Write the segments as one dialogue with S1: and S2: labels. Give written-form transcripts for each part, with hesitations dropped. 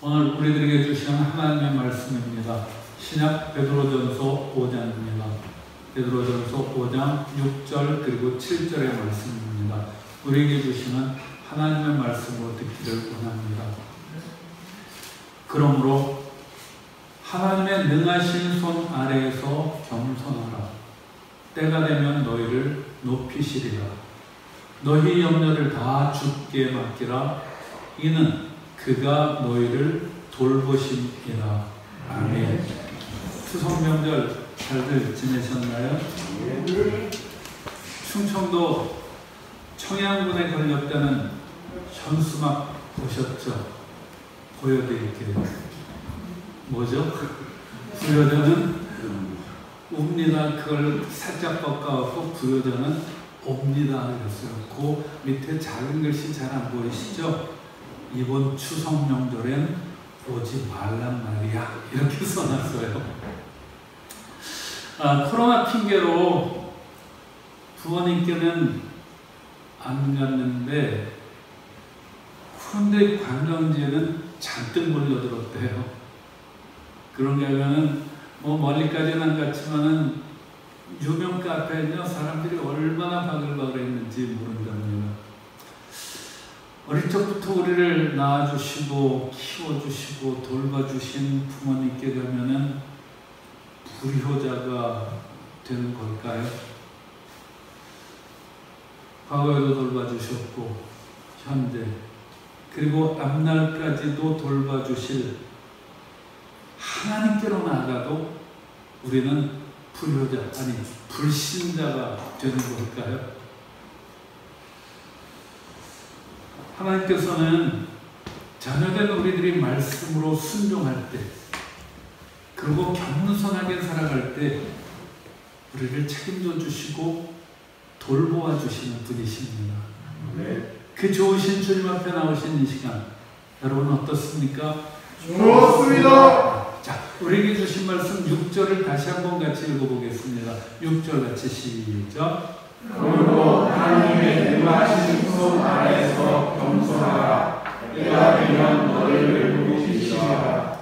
S1: 오늘 우리들에게 주시는 하나님의 말씀입니다. 신약 베드로전서 5장입니다. 베드로전서 5장 6절 그리고 7절의 말씀입니다. 우리에게 주시는 하나님의 말씀으로 듣기를 원합니다. 그러므로 하나님의 능하신 손 아래에서 겸손하라. 때가 되면 너희를 높이시리라. 너희 염려를 다 주께 맡기라. 이는 그가 너희를 돌보심이라. 아멘. 추석 명절 잘들 지내셨나요? 충청도 청양군에 걸렸다는 현수막 보셨죠? 보여드릴게요. 뭐죠? 부여자는 옵니다. 그걸 살짝 꺾어갖고 부여자는 옵니다. 이랬어요. 그 밑에 작은 글씨 잘 안 보이시죠? 이번 추석 명절엔 오지 말란 말이야. 이렇게 써놨어요. 코로나 핑계로 부모님께는 안 갔는데 그런데 관광지에는 잔뜩 몰려들었대요. 그런가 하면은 뭐 멀리까지는 안 갔지만은 유명 카페는요 사람들이 얼마나 바글바글했는지 모른답니다. 어릴 적부터 우리를 낳아주시고 키워주시고 돌봐주신 부모님께 가면은 불효자가 되는 걸까요? 과거에도 돌봐주셨고 현재 그리고 앞날까지도 돌봐주실 하나님께로 나아가도 우리는 불효자 아니 불신자가 되는 걸까요? 하나님께서는 자녀된 우리들이 말씀으로 순종할 때 그리고 겸손하게 살아갈 때 우리를 책임져 주시고 돌보아 주시는 분이십니다. 네. 그 좋으신 주님 앞에 나오신 이 시간 여러분 어떻습니까?
S2: 좋습니다.
S1: 자, 우리에게 주신 말씀 6절을 다시 한번 같이 읽어보겠습니다. 6절 같이 시작.
S2: 그러므로 하나님의 능하신 손 아래에서 겸손하라. 때가 되면 너희를 높이시리라.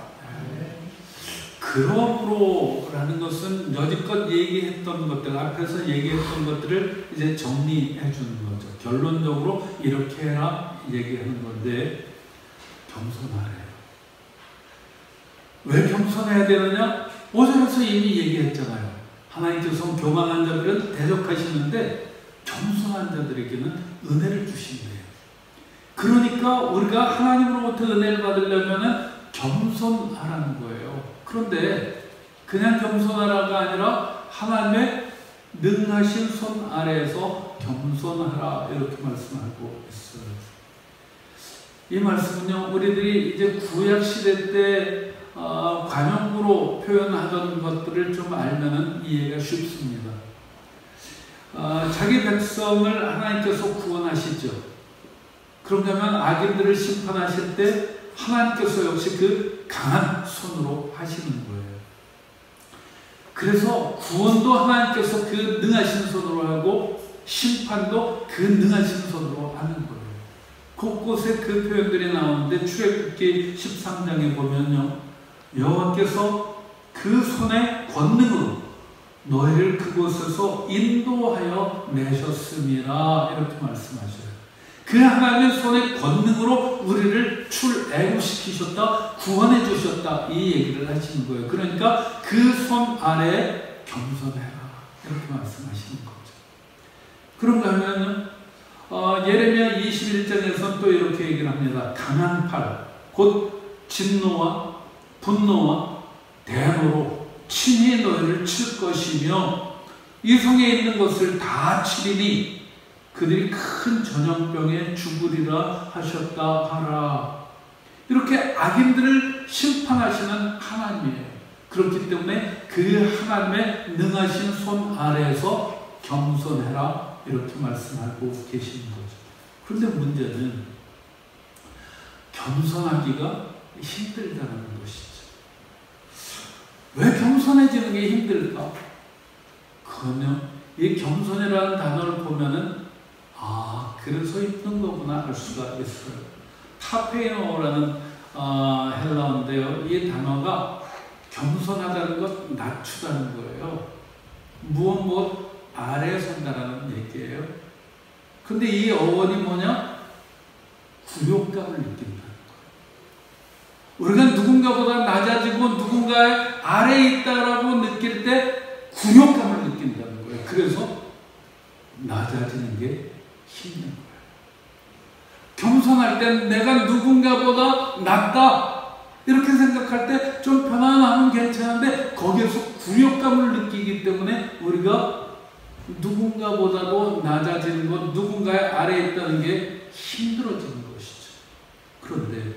S1: 그러므로라는 것은 여지껏 얘기했던 것들, 앞에서 얘기했던 것들을 이제 정리해 주는 거죠. 결론적으로 이렇게 해라 얘기하는 건데 겸손하래요. 왜 겸손해야 되느냐? 5절에서 이미 얘기했잖아요. 하나님께서 교만한 자들은 대적하시는데 겸손한 자들에게는 은혜를 주신대요. 그러니까 우리가 하나님으로부터 은혜를 받으려면 겸손하라는 거예요. 그런데 그냥 겸손하라가 아니라 하나님의 능하신 손 아래에서 겸손하라 이렇게 말씀하고 있어요. 이 말씀은요 우리들이 이제 구약시대 때 관용구로 표현하던 것들을 좀 알면은 이해가 쉽습니다. 자기 백성을 하나님께서 구원하시죠. 그런다면 악인들을 심판하실 때 하나님께서 역시 그 강한 손으로 하시는 거예요. 그래서 구원도 하나님께서 그 능하신 손으로 하고 심판도 그 능하신 손으로 하는 거예요. 곳곳에 그 표현들이 나오는데 출애굽기 13장에 보면요 여호와께서 그 손의 권능으로 너희를 그곳에서 인도하여 내셨음이라 이렇게 말씀하셔요. 그 하나님의 손의 권능으로 우리를 출애굽시키셨다, 구원해 주셨다 이 얘기를 하시는 거예요. 그러니까 그 손 아래에 겸손해라 이렇게 말씀하시는 거죠. 그런가 하면 예레미야 21장에서 또 이렇게 얘기를 합니다. 강한 팔, 곧 진노와 분노와 대노로 친히 너희를 칠 것이며 이 성에 있는 것을 다 치리니 그들이 큰 전염병에 죽으리라 하셨다 하라. 이렇게 악인들을 심판하시는 하나님이에요. 그렇기 때문에 그 하나님의 능하신 손 아래에서 겸손해라 이렇게 말씀하고 계시는 거죠. 그런데 문제는 겸손하기가 힘들다는 것이죠. 왜 겸손해지는 게 힘들까? 그러면 이 겸손이라는 단어를 보면은 그래서 힘든 거구나 알 수가 있어요. 타페이노라는 헬라어인데요. 이 단어가 겸손하다는 것, 낮추다는 거예요. 무엇 아래에 선다라는 얘기예요. 근데 이 어원이 뭐냐? 굴욕감을 느낀다는 거예요. 우리가 누군가보다 낮아지고 누군가의 아래에 있다라고 느낄 때 굴욕감을 느낀다는 거예요. 그래서 낮아지는 게 힘든 거예요. 겸손할 때 내가 누군가보다 낫다 이렇게 생각할 때 좀 편안하면 괜찮은데 거기에서 굴욕감을 느끼기 때문에 우리가 누군가보다도 낮아지는 것, 누군가의 아래에 있다는 게 힘들어지는 것이죠. 그런데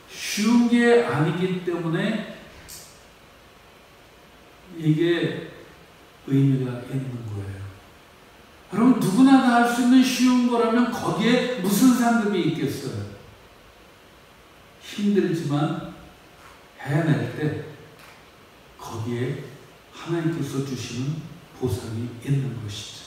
S1: 쉬운 게 아니기 때문에 이게 의미가 있는 거예요. 여러분, 누구나 다 할 수 있는 쉬운 거라면 거기에 무슨 상급이 있겠어요? 힘들지만 해낼 때 거기에 하나님께서 주시는 보상이 있는 것이죠.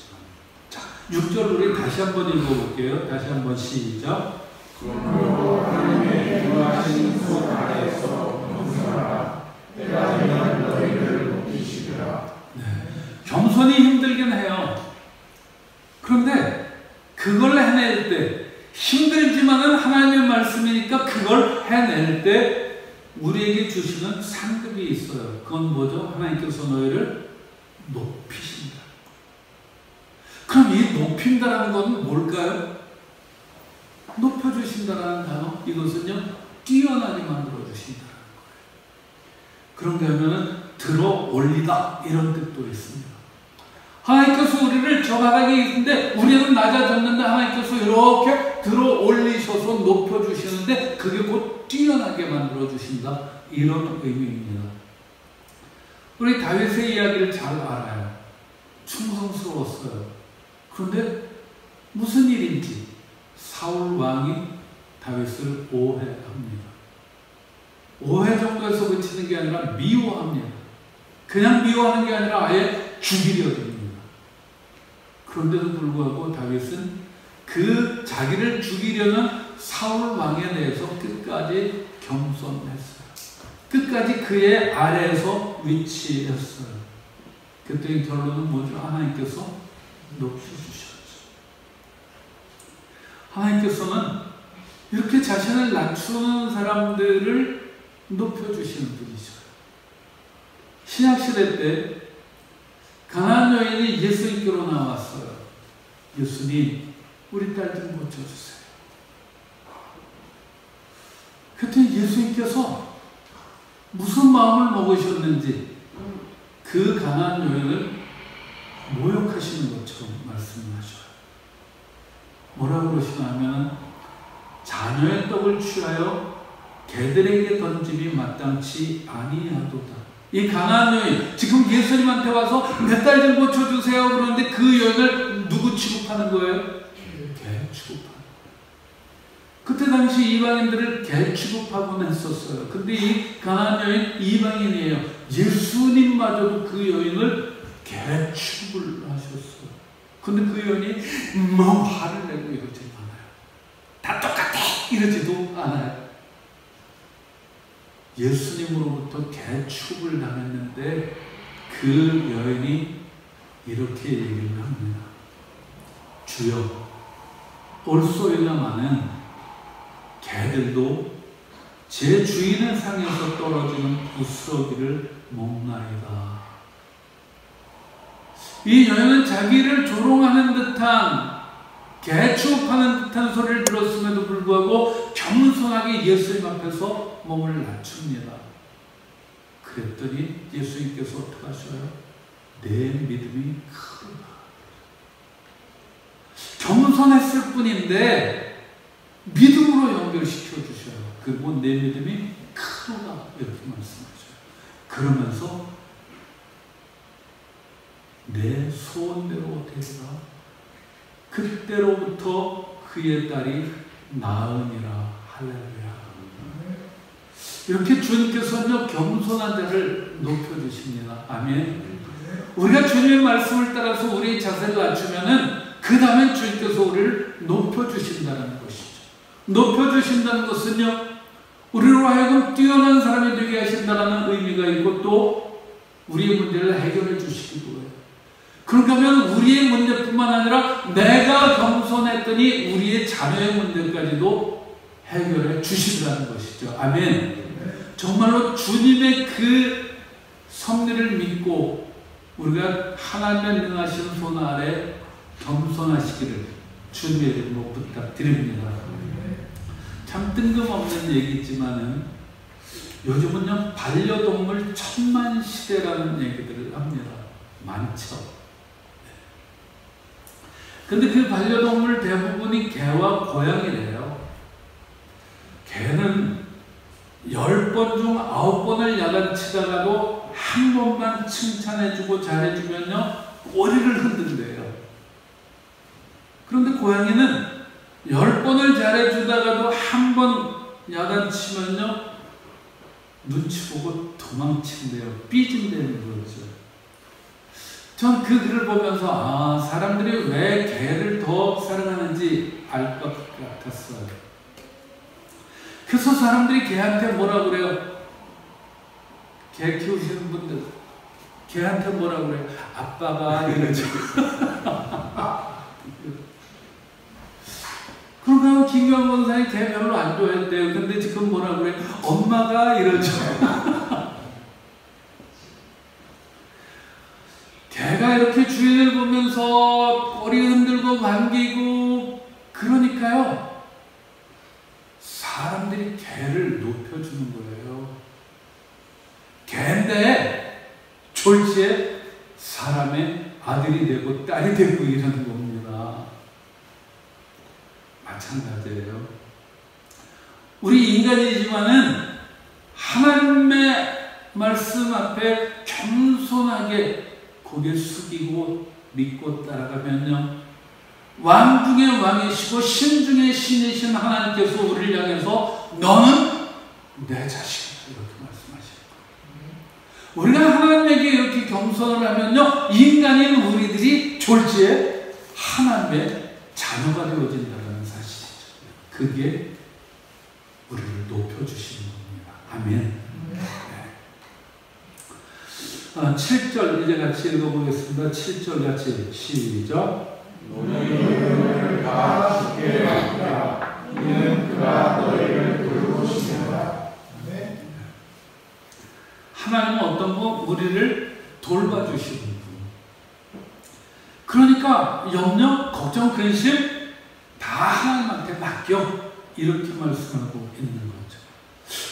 S1: 자, 6절 우리 다시 한번 읽어볼게요. 다시 한번 시작.
S2: 그러므로 하나님의 인도하신 손 아래에서 겸손하라. 때가 되면 너희를 높이시리라.
S1: 네, 겸손이 힘들긴 해요. 그런데 그걸 해낼 때 힘들지만은 하나님의 말씀이니까 그걸 해낼 때 우리에게 주시는 상급이 있어요. 그건 뭐죠? 하나님께서 너희를 높이신다. 그럼 이 높인다라는 건 뭘까요? 높여주신다라는 단어, 이것은요 뛰어나게 만들어주신다라는 거예요. 그런가 하면은 들어 올리다 이런 뜻도 있습니다. 하나님께서 우리를 저 바닥에 있는데 우리는 낮아졌는데 하나님께서 이렇게 들어 올리셔서 높여주시는데 그게 곧 뛰어나게 만들어주신다 이런 의미입니다. 우리 다윗의 이야기를 잘 알아요. 충성스러웠어요. 그런데 무슨 일인지 사울 왕이 다윗을 오해합니다. 오해 정도에서 그치는 게 아니라 미워합니다. 그냥 미워하는 게 아니라 아예 죽이려 듭니다. 그런데도 불구하고 다윗은 그 자기를 죽이려는 사울 왕에 대해서 끝까지 겸손했어요. 끝까지 그의 아래에서 위치했어요. 그때의 결론은 뭐죠? 하나님께서 높여주셨죠. 하나님께서는 이렇게 자신을 낮추는 사람들을 높여주시는 분이죠. 신약시대 때 가나안 여인이 예수님께로 나왔어요. 예수님, 우리 딸 좀 고쳐주세요. 그때 예수님께서 무슨 마음을 먹으셨는지 그 가나안 여인을 모욕하시는 것처럼 말씀하셔요. 뭐라고 그러시냐면 자녀의 떡을 취하여 개들에게 던짐이 마땅치 아니하도다. 이 가나안 여인, 지금 예수님한테 와서 내 딸 좀 고쳐주세요 그러는데 그 여인을 누구 취급하는 거예요? 개 취급하는. 그때 당시 이방인들을 개 취급하곤 했었어요. 근데 이 가나안 여인 이방인이에요. 예수님마저도 그 여인을 개 취급을 하셨어요. 근데 그 여인이 뭐 화를 내고 이러지 않아요. 다 똑같아! 이러지도 않아요. 예수님으로부터 개축을 당했는데 그 여인이 이렇게 얘기를 합니다. 주여, 올소이나마는 개들도 제 주인의 상에서 떨어지는 부스러기를 먹나이다. 이 여인은 자기를 조롱하는 듯한 개 취급하는 듯한 소리를 들었음에도 불구하고 겸손하게 예수님 앞에서 몸을 낮춥니다. 그랬더니 예수님께서 어떻게 하셔요? 내 믿음이 크다. 겸손했을 뿐인데 믿음으로 연결시켜 주셔요. 그리고 내 믿음이 크다 이렇게 말씀하셔요. 그러면서 내 소원대로 되리라. 그때로부터 그의 딸이 나으니라. 할렐루야. 이렇게 주님께서는 겸손한 자를 높여주십니다. 아멘. 우리가 주님의 말씀을 따라서 우리의 자세를 낮추면은 그 다음에 주님께서 우리를 높여주신다는 것이죠. 높여주신다는 것은요, 우리로 하여금 뛰어난 사람이 되게 하신다는 의미가 있고 또 우리의 문제를 해결해 주시기도 해요. 그런가 하면 우리의 문제뿐만 아니라 내가 겸손했더니 우리의 자녀의 문제까지도 해결해 주신다는 것이죠. 아멘. 정말로 주님의 그 섭리를 믿고 우리가 하나님의 능하신 손 아래 겸손하시기를 주님의 이름으로 부탁드립니다. 참 뜬금없는 얘기지만은 요즘은요 반려동물 천만시대라는 얘기들을 합니다. 많죠. 근데 그 반려동물 대부분이 개와 고양이래요. 개는 10번 중 9번을 야단치다가도 한 번만 칭찬해주고 잘해주면요 꼬리를 흔든대요. 그런데 고양이는 10번을 잘해주다가도 한 번 야단치면요 눈치 보고 도망친대요. 삐진다는 거죠. 전 그 글을 보면서 사람들이 왜 개를 더 사랑하는지 알 것 같았어요. 그래서 사람들이 개한테 뭐라 그래요? 개 키우시는 분들 개한테 뭐라 그래요? 아빠가 이러죠. 그러면 김경원 권사님 개 별로 안 좋아했대요. 근데 지금 뭐라 그래요? 엄마가 이러죠. 개가 이렇게 주인을 보면서 꼬리 흔들고 반기고 그러니까요. 사람들이 개를 높여주는 거예요. 개인데 졸지에 사람의 아들이 되고 딸이 되고 이러는 겁니다. 마찬가지예요. 우리 인간이지만은 하나님의 말씀 앞에 겸손하게 고개 숙이고 믿고 따라가면요 왕 중의 왕이시고 신 중의 신이신 하나님께서 우리를 향해서 너는 내 자식이다 이렇게 말씀하시는 거예요. 우리가 하나님에게 이렇게 겸손을 하면요 인간인 우리들이 졸지에 하나님의 자녀가 되어진다는 사실이죠. 그게 우리를 높여주시는 겁니다. 아멘. 7절 이제 같이 읽어보겠습니다. 7절 같이 시작.
S2: 너희를 다 주께 맡기라. 이는 그가 너희를 돌보시리라.
S1: 하나님은 어떤 분? 우리를 돌봐주시는 분. 그러니까 염려, 걱정, 근심 다 하나님한테 맡겨 이렇게 말씀하고 있는 거죠.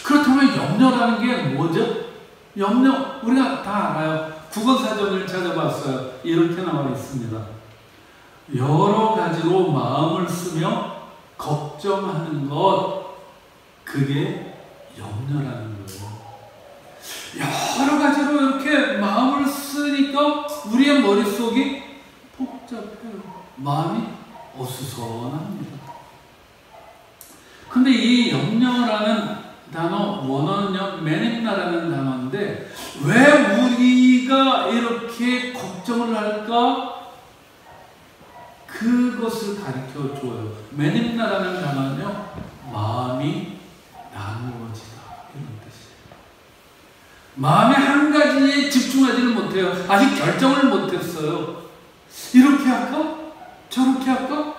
S1: 그렇다면 염려라는 게 뭐죠? 염려, 우리가 다 알아요. 국어사전을 찾아봤어요. 이렇게 나와 있습니다. 여러 가지로 마음을 쓰며 걱정하는 것, 그게 염려라는 거예요. 여러 가지로 이렇게 마음을 쓰니까 우리의 머릿속이 복잡해요. 마음이 어수선합니다. 근데 이 염려라는 단어, 원어는요, 메님나라는 단어인데, 왜 우리가 이렇게 걱정을 할까? 그것을 가르쳐 줘요. 메님나라는 단어는요, 마음이 나누어지다. 이런 뜻이에요. 마음에 한 가지에 집중하지는 못해요. 아직 결정을 못했어요. 이렇게 할까? 저렇게 할까?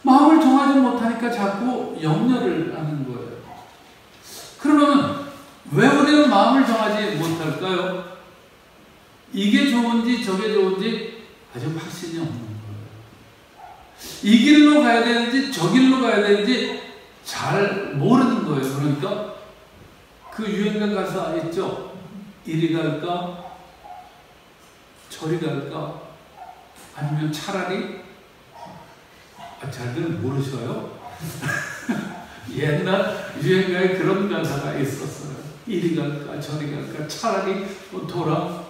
S1: 마음을 정하지 못하니까 자꾸 염려를 하는 거예요. 그러면 왜 우리는 마음을 정하지 못할까요? 이게 좋은지 저게 좋은지 아주 확신이 없는 거예요. 이 길로 가야 되는지 저 길로 가야 되는지 잘 모르는 거예요. 그러니까 그 유행가 가사 있죠? 이리 갈까? 저리 갈까? 아니면 차라리 잘들 모르셔요? 옛날 유행가에 그런 가사가 있었어요. 이리 갈까 저리 갈까 차라리 돌아갈까.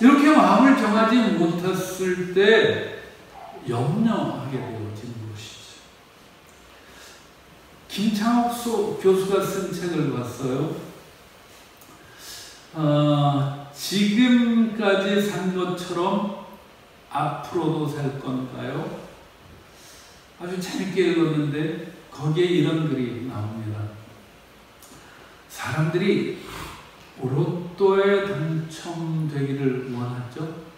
S1: 이렇게 마음을 정하지 못했을 때 염려하게 되어진 것이죠. 김창옥 교수가 쓴 책을 봤어요. 지금까지 산 것처럼 앞으로도 살 건가요? 아주 재밌게 읽었는데 거기에 이런 글이 나옵니다. 사람들이 로또에 당첨되기를 원하죠.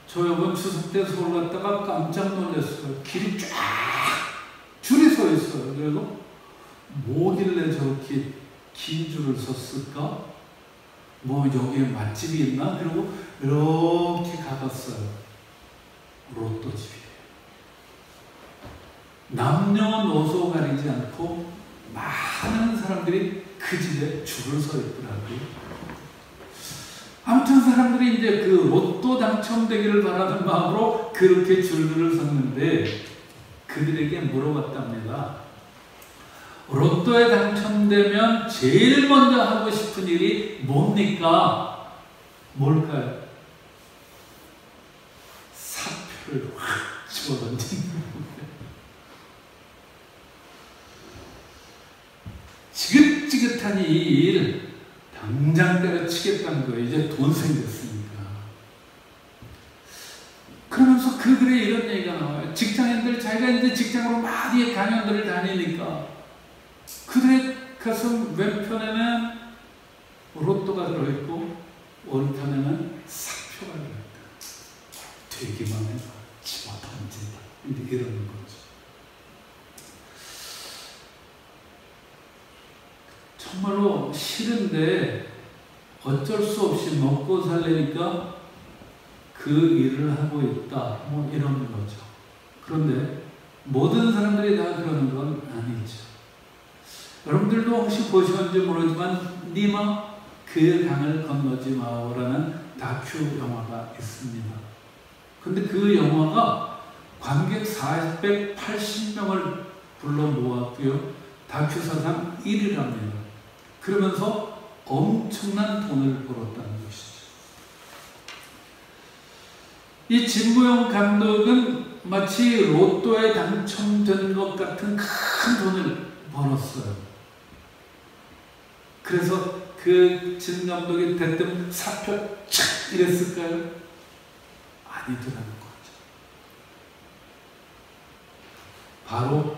S1: 저 이번 추석 때 서울 갔다가 깜짝 놀랐어요. 길이 쫙 줄이 서 있어요. 그래서 뭐길래 저렇게 긴 줄을 섰을까? 뭐 여기에 맛집이 있나? 그리고 이렇게 가봤어요. 로또 집이에요. 남녀노소 가리지 않고 많은 사람들이 그 집에 줄을 서 있더라고요. 아무튼 사람들이 이제 그 로또 당첨되기를 바라는 마음으로 그렇게 줄을 섰는데 그들에게 물어봤답니다. 로또에 당첨되면 제일 먼저 하고 싶은 일이 뭡니까? 뭘까요? 사표를 확 집어던지는 거예요. 지긋지긋한 이 일 당장 때려치겠다는 거예요. 이제 돈 생겼으니까. 그러면서 그 글에 이런 얘기가 나와요. 직장인들 자기가 이제 직장으로 많이 강연들을 다니니까 그들의 가슴 왼편에는 로또가 들어있고 오른편에는 사표가 들어있다. 되기만 해서 집어던진다. 이런 거죠. 정말로 싫은데 어쩔 수 없이 먹고 살려니까 그 일을 하고 있다. 뭐 이런 거죠. 그런데 모든 사람들이 다 그러는 건 아니죠. 여러분들도 혹시 보셨는지 모르지만 니마 그 강을 건너지 마오라는 다큐 영화가 있습니다. 근데 그 영화가 관객 480명을 불러 모았고요. 다큐 사상 1위랍니다. 그러면서 엄청난 돈을 벌었다는 것이죠. 이 진무영 감독은 마치 로또에 당첨된 것 같은 큰 돈을 벌었어요. 그래서 그 진 감독이 대뜸 사표 착 이랬을까요? 아니더라는 거죠. 바로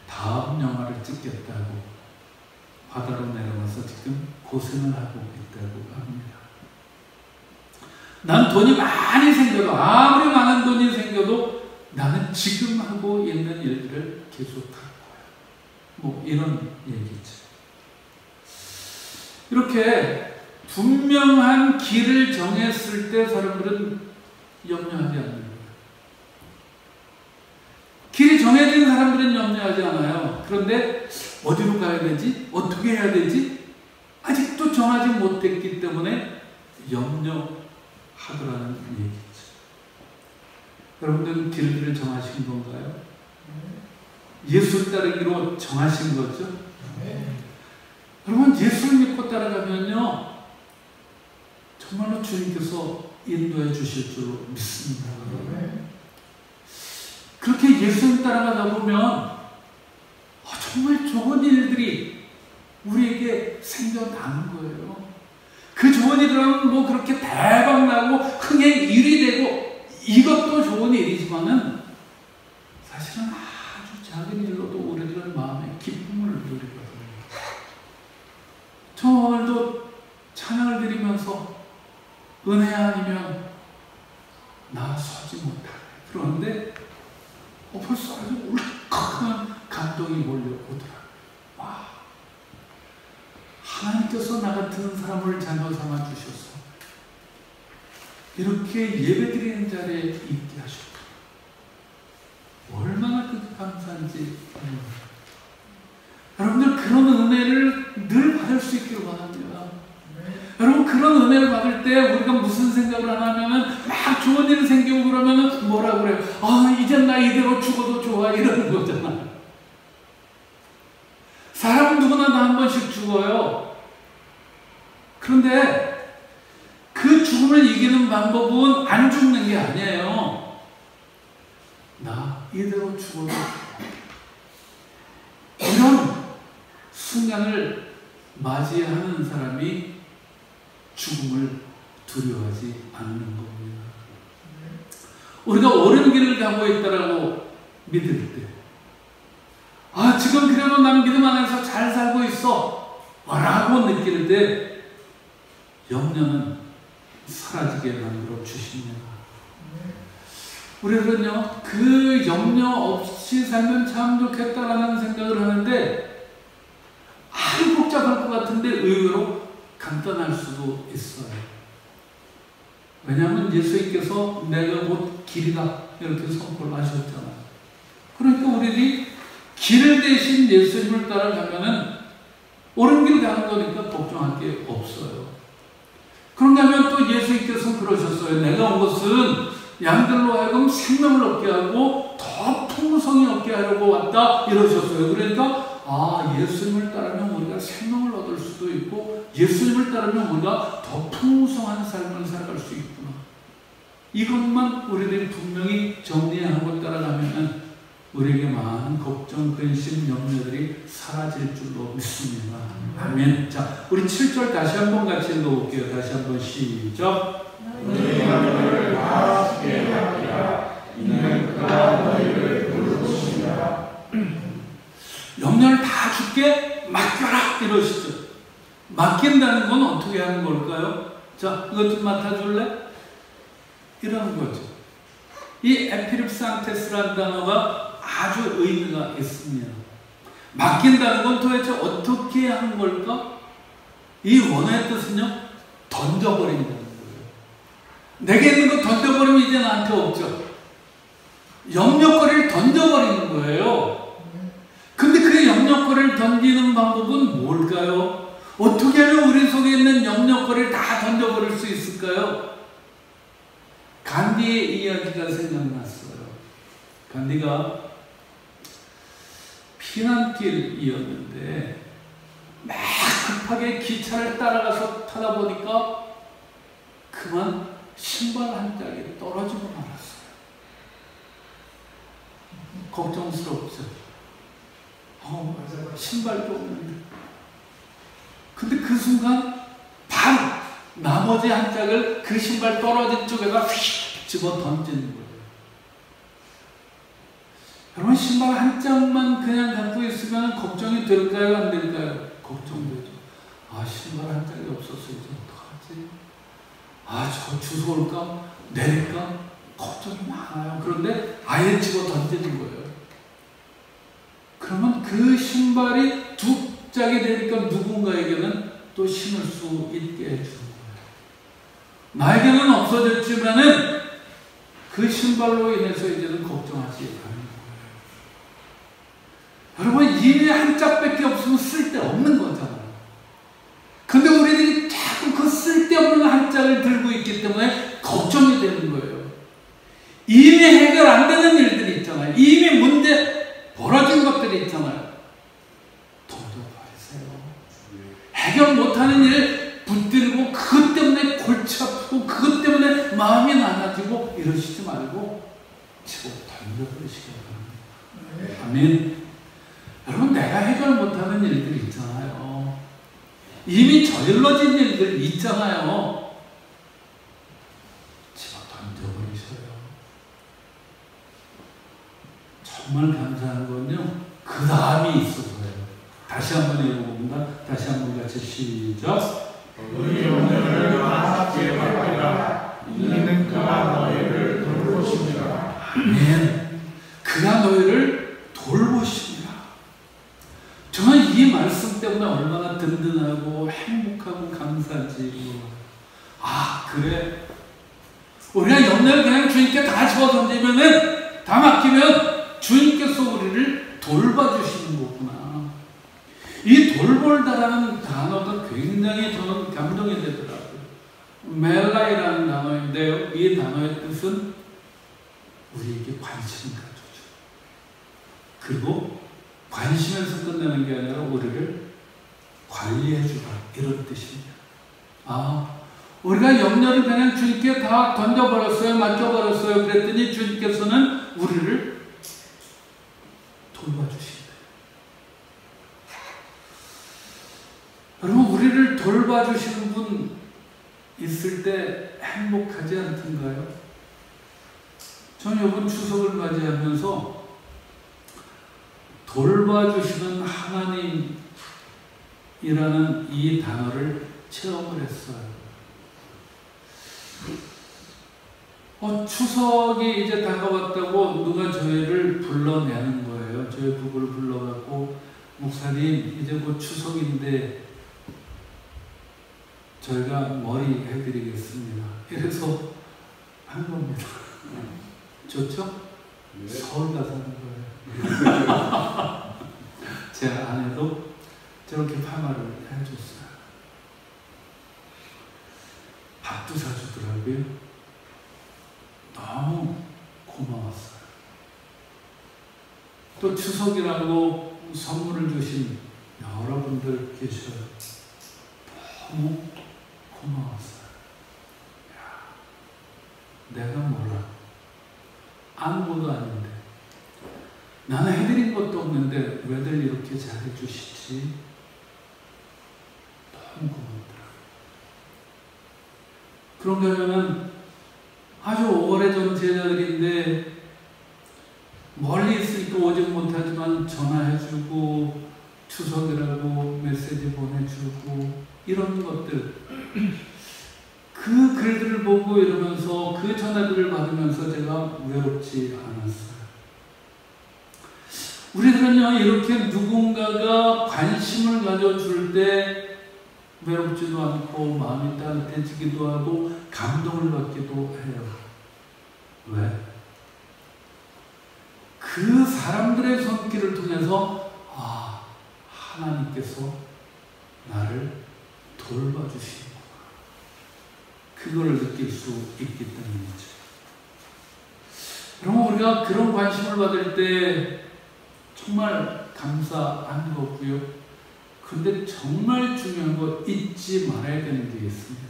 S1: 다음 영화를 찍겠다고 바다로 내려와서 지금 고생을 하고 있다고 합니다. 난 돈이 많이 생겨도 아무리 많은 돈이 생겨도 나는 지금 하고 있는 일들을 계속할 거야. 뭐 이런 얘기죠. 이렇게 분명한 길을 정했을 때 사람들은 염려하지 않습니다. 길이 정해진 사람들은 염려하지 않아요. 그런데 어디로 가야 되지? 어떻게 해야 되지? 아직도 정하지 못했기 때문에 염려하더라는 얘기죠. 여러분들은 길을 정하신 건가요? 예수를 따르기로 정하신 거죠? 여러분 예수를 믿고 따라가면요 정말로 주님께서 인도해 주실 줄 믿습니다. 그렇게 예수를 따라가다 보면 정말 좋은 일들이 우리에게 생겨나는 거예요. 그 좋은 일은 뭐 그렇게 대박 나고 흥행 1위 되고 이것도 좋은 일이지만은 사실은 아주 작은 일로도 우리들 마음에 기쁨을 누리거든요. 저 오늘도 찬양을 드리면서 은혜 아니면 나 서지 못하네. 그런데 벌써 아주 울컥한 감동이 몰려오더라고요. 와, 하나님께서 나 같은 사람을 자녀 삼아 주셔서 이렇게 예배드리는 자리에 있게 하셨다. 얼마나 그 감사한지. 여러분들 그런 은혜를 늘 받을 수 있기를 원합니다. 여러분 그런 은혜를 받을 때 우리가 무슨 생각을 하냐면은 막 좋은 일이 생기고 그러면은 뭐라 그래요? 이제 나 이대로 죽어도 좋아 이러는 거잖아. 사람은 누구나 다 한 번씩 죽어요. 그런데 그 죽음을 이기는 방법은 안 죽는 게 아니에요. 나 이대로 죽어도 이런 순간을 맞이하는 사람이 죽음을 두려워하지 않는 겁니다. 우리가 옳은 길을 가고 있다라고 믿을 때 지금 그래도 난 믿음 안에서 잘 살고 있어 라고 느낄 때 염려는 사라지게 만들어 주십니다. 우리는요, 그 염려 없이 살면 참 좋겠다라는 생각을 하는데 아주 복잡할 것 같은데 의외로 간단할 수도 있어요. 왜냐하면 예수님께서 내가 곧 길이다 이렇게 선포를 하셨잖아요. 그러니까 우리들이 길 대신 예수님을 따라가면은 옳은 길 가는 거니까 걱정할 게 없어요. 그런가 하면 또 예수님께서 그러셨어요. 내가 온 것은 양들로 하여금 생명을 얻게 하고 더 풍성히 얻게 하려고 왔다 이러셨어요. 그러니까 예수님을 따르면 우리가 생명을 얻을 수도 있고 예수님을 따르면 우리가 더 풍성한 삶을 살아갈 수 있구나. 이것만 우리들이 분명히 정리하고 따라가면 우리에게 많은 걱정, 근심, 염려들이 사라질 줄로 믿습니다. 아멘. 자, 우리 7절 다시 한번 같이 읽어볼게요. 다시 한번 시작.
S2: 너희 염려를 다 주께 맡기라. 이는 그가 너희를 돌보시리라.
S1: 염려를 다 주께 맡겨라 이러시죠. 맡긴다는 건 어떻게 하는 걸까요? 자, 이것 좀 맡아줄래? 이런 거죠. 이 에피립산테스라는 단어가 아주 의미가 있습니다. 맡긴다는 건 도대체 어떻게 하는 걸까? 이 원어의 뜻은요, 던져버린다는 거예요. 내게 있는 거 던져버리면 이제 나한테 없죠. 염려거리를 던져버리는 거예요. 근데 그 염려거리를 던지는 방법은 뭘까요? 어떻게 하면 우리 속에 있는 염려거리를 다 던져버릴 수 있을까요? 간디의 이야기가 생각났어요. 간디가 피난길이었는데 막 급하게 기차를 따라가서 타다 보니까 그만 신발 한 짝이 떨어지고 말았어요. 걱정스럽죠. 신발도 없는데. 근데 그 순간 바로 나머지 한 짝을 그 신발 떨어진 쪽에다 휙 집어 던지는 거예요. 여러분, 신발 한 짝만 그냥 갖고 있으면 걱정이 될까요? 안 될까요? 걱정되죠. 신발 한 짝이 없어서 이제 어떡하지? 저 주워올까? 내릴까? 걱정이 많아요. 그런데 아예 집어 던지는 거예요. 그러면 그 신발이 두 짝이 되니까 누군가에게는 또 신을 수 있게 해주는 거예요. 나에게는 없어졌지만은 그 신발로 인해서 이제는 걱정하지 않는 거예요. 여러분, 이미 한 짝밖에 없으면 쓸데없는 거잖아요. 근데 우리들이 자꾸 그 쓸데없는 한 짝을 들고 있기 때문에 걱정이 되는 거예요. 이미 해결 안 되는 일들이 있잖아요. 이미 문제 벌어진 것들이 있잖아요. 던져버리세요. 해결 못하는 일 붙들고 그것 때문에 골치 아프고 그것 때문에 마음이 나눠지고 이러시지 말고 치고 던져버리시기 바랍니다. 아멘. 여러분, 내가 해결 못하는 일들이 있잖아요. 이미 저질러진 일들이 있잖아요. 집어 던져버리셔요. 정말 감사한 건요, 그 다음이 있어서요. 다시 한번 읽어봅니다. 다시 한번 같이 시작.
S2: 너희 염려를 다 주께 맡기라. 이는 그가 너희를 돌보시리라.
S1: 아멘. 그가 너희를 돌보시리라. 저는 이 말씀 때문에 얼마나 든든하고 행복하고 감사하지. 그래. 우리가 염려를 그냥 주님께 다 집어 던지면은, 다 맡기면 주님께서 우리를 돌봐주시는 거구나. 이 돌볼다라는 단어가 굉장히 저는 감동이 되더라고요. 멜라이라는 단어인데요. 이 단어의 뜻은 우리에게 관심을 가져줘. 그리고 관심에서 끝내는 게 아니라 우리를 관리해주라, 이런 뜻입니다. 우리가 염려를 그냥 주님께 다 던져버렸어요, 맡겨버렸어요. 그랬더니 주님께서는 우리를 돌봐주신다. 여러분, 우리를 돌봐주시는 분 있을 때 행복하지 않던가요? 저는 이번 추석을 맞이하면서 돌봐주시는 하나님이라는 이 단어를 체험을 했어요. 추석이 이제 다가왔다고 누가 저희를 불러내는 거예요. 저희 부부를 불러갖고 목사님 이제 곧 추석인데 저희가 머리 해드리겠습니다. 이래서 한 겁니다. 좋죠?
S2: 네.
S1: 서울 가서 하는 거예요. 제 아내도 저렇게 파마를 해줬어요. 밥도 사주더라고요. 너무 고마웠어요. 또 추석이라고 선물을 주신 여러분들 계셔요. 너무 고마웠어요. 야, 내가 몰라. 아무것도 아닌데. 나는 해드린 것도 없는데 왜들 이렇게 잘해주시지? 너무 고맙더라고요. 그런가 하면은 아주 오래전 제자들인데 멀리 있으니까 오지 못하지만 전화해주고 추석이라고 메시지 보내주고 이런 것들 그 글들을 보고 이러면서 그 전화들을 받으면서 제가 외롭지 않았어요. 우리들은요 이렇게 누군가가 관심을 가져줄 때 외롭지도 않고 마음이 따뜻해지기도 하고 감동을 받기도 해요. 왜? 그 사람들의 손길을 통해서 하나님께서 나를 돌봐주시는구나. 그거를 느낄 수 있기 때문이죠. 여러분 우리가 그런 관심을 받을 때 정말 감사한 거고요. 그런데 정말 중요한 거 잊지 말아야 되는 게 있습니다.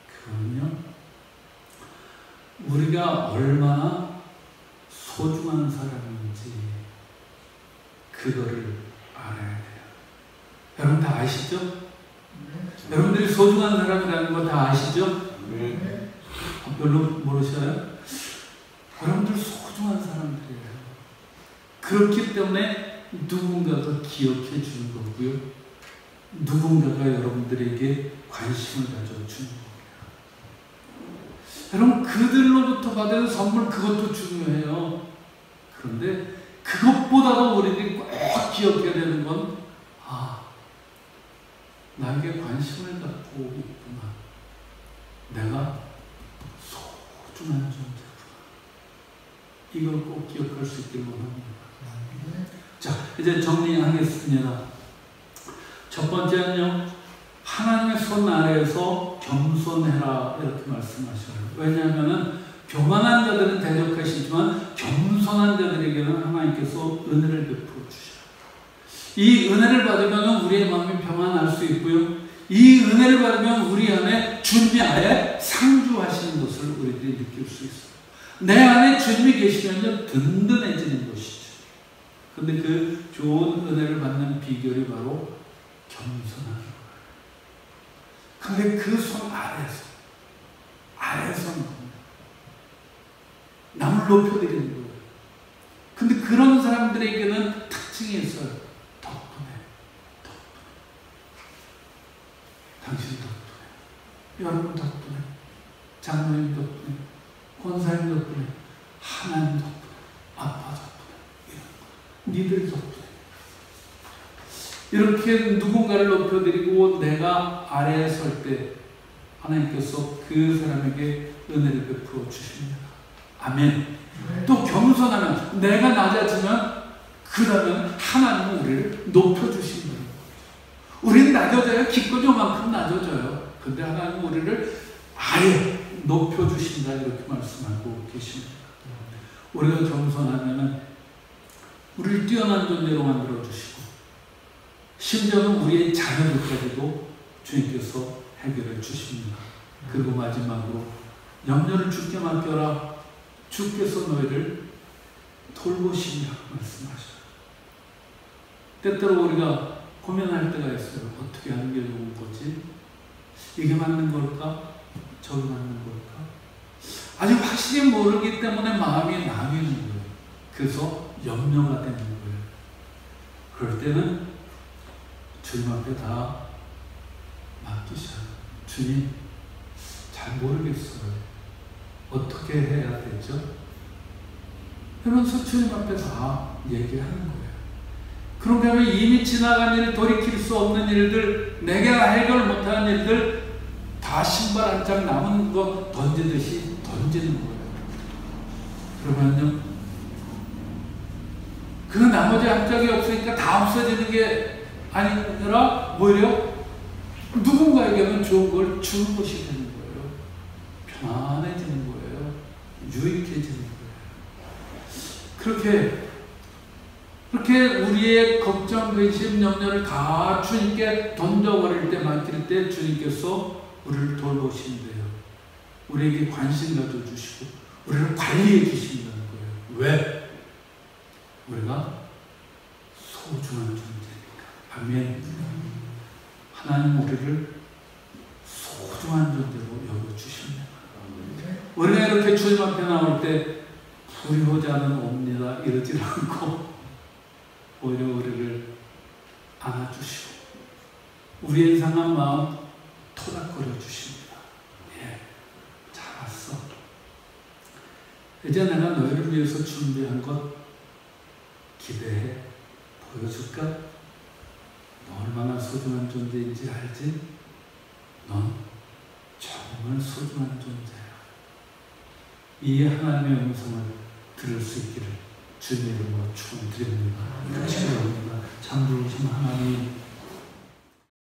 S1: 그건요, 우리가 얼마나 소중한 사람인지 그거를 알아야 돼요. 여러분 다 아시죠? 네. 여러분들이 소중한 사람이라는 거 다 아시죠?
S2: 네.
S1: 별로 모르셔요? 여러분들 소중한 사람들이에요. 그렇기 때문에 누군가가 기억해 주는 거고요. 누군가가 여러분들에게 관심을 가져주는 거예요. 여러분 그들로부터 받은 선물 그것도 중요해요. 그런데 그것보다도 우리들이 꼭 기억해야 되는 건 나에게 관심을 갖고 있구나. 내가 소중한 존재구나. 이걸 꼭 기억할 수 있기를 원합니다. 자, 이제 정리하겠습니다. 첫 번째는요, 하나님의 손 아래에서 겸손해라 이렇게 말씀하셔요. 왜냐하면 교만한 자들은 대적하시지만 겸손한 자들에게는 하나님께서 은혜를 베풀어 주셔요. 이 은혜를 받으면 우리의 마음이 평안할 수 있고요. 이 은혜를 받으면 우리 안에 주님이 아예 상주하시는 것을 우리들이 느낄 수 있어요. 내 안에 주님이 계시면 든든해지는 것이죠. 그런데 그 좋은 은혜를 받는 비결이 바로 겸손한 거예요. 그런데 그 손 아래에서 남을 높여드리는 거예요. 근데 그런 사람들에게는 특징이 있어요. 덕분에. 당신 덕분에. 여러분 덕분에. 장로님 덕분에. 권사님 덕분에. 하나님 덕분에. 아빠 덕분에. 니들 덕분에. 이렇게 누군가를 높여드리고 내가 아래에 설 때 하나님께서 그 사람에게 은혜를 베풀어 주십니다. 아멘. 또 겸손하면 내가 낮아지면 그러면 하나님은 우리를 높여주신다는 거예요. 우리는 낮아져요. 기껏 요만큼 낮아져요. 근데 하나님은 우리를 아예 높여주신다 이렇게 말씀하고 계십니다. 우리가 겸손하면 우리를 뛰어난 존재로 만들어주시고 심지어는 우리의 자녀들까지도 주님께서 해결해 주십니다. 그리고 마지막으로 염려를 주께 맡겨라. 주께서 너희를 돌보시리라 말씀하셔요. 때때로 우리가 고민할 때가 있어요. 어떻게 하는 게 좋은 거지? 이게 맞는 걸까? 저게 맞는 걸까? 아직 확실히 모르기 때문에 마음이 나뉘는 거예요. 그래서 염려가 되는 거예요. 그럴 때는 주님 앞에 다 맡기셔요. 주님, 잘 모르겠어요. 어떻게 해야 되죠? 하면서 주님 앞에 다 얘기하는 거예요. 그런가 하면 이미 지나간 일, 돌이킬 수 없는 일들, 내가 해결 못하는 일들, 다 신발 한 장 남은 거 던지듯이 던지는 거예요. 그러면요, 그 나머지 한 짝이 없으니까 다 없어지는 게 아니라 오히려 누군가에게는 좋은 걸 주는 것이 되는 거예요. 편안해지는 거예요. 유익해지는 거예요. 그렇게 우리의 걱정, 근심, 염려를 다 주님께 던져버릴 때, 맡길 때 주님께서 우리를 돌보신대요. 우리에게 관심 가져주시고 우리를 관리해 주신다는 거예요. 왜? 우리가 소중한 존재니까. 아멘. 하나님 우리를 소중한 존재로 여겨주십니다. 우리가 이렇게 주님 앞에 나올 때 불효자는 옵니다 이러지 않고 오히려 우리를 안아주시고 우리의 상한 마음 토닥거려 주십니다. 예, 잘 왔어. 이제 내가 너희를 위해서 준비한 것 기대해. 보여줄까? 너 얼마나 소중한 존재인지 알지? 넌 정말 소중한 존재야. 이 하나님의 음성을 들을 수 있기를 주님의 이름으로 축원드립니다. 기도합니다. 참 좋으신 하나님,